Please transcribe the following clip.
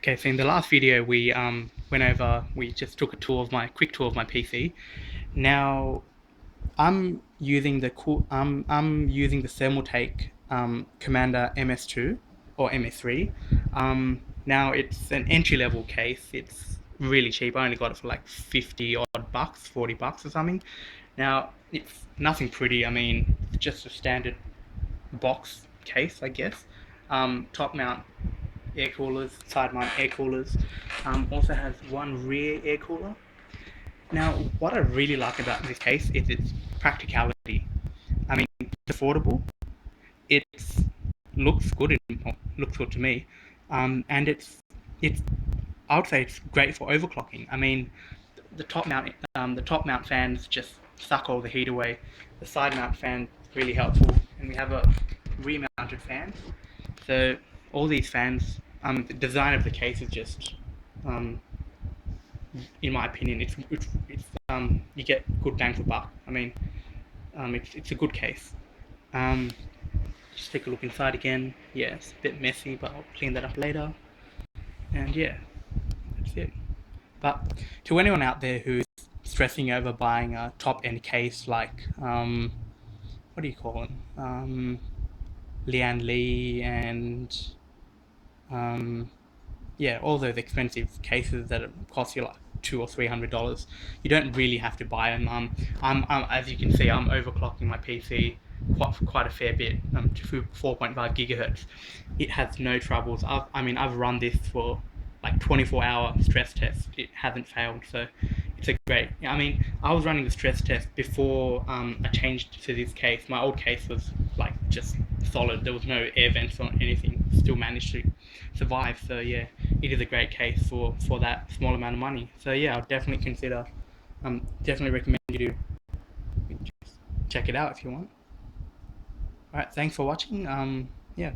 Okay, so in the last video we we just took a quick tour of my PC. Now I'm using the Thermaltake Commander MS2 or MS3. Now it's an entry level case. It's really cheap. I only got it for like 50 odd bucks, 40 bucks or something. Now it's nothing pretty. I mean, it's just a standard box case, I guess. Top mount air coolers, side mount air coolers. Also has one rear air cooler. Now, what I really like about this case is its practicality. I mean, it's affordable. It looks good. Looks good to me, and it's. I would say it's great for overclocking. I mean, the top mount fans just suck all the heat away. The side mount fan really helpful, and we have a rear-mounted fan. So all these fans, the design of the case is just, um, in my opinion, you get good bang for buck. I mean, it's a good case. Um, just take a look inside again. Yeah, it's a bit messy, but I'll clean that up later. And yeah, that's it. But to anyone out there who's stressing over buying a top end case like what do you call it? Lian Li and um, yeah, all those expensive cases that cost you like $200 or $300. You don't really have to buy them. As you can see, I'm overclocking my PC quite a fair bit to 4.5 gigahertz. It has no troubles. I've run this for like 24-hour stress test. It hasn't failed, so it's a great. I mean, I was running the stress test before I changed to this case. My old case was like just solid. There was no air vents or anything. Still managed to survive. So yeah, it is a great case for that small amount of money. So yeah, I'll definitely consider. Definitely recommend you to check it out if you want. All right, thanks for watching. Yeah.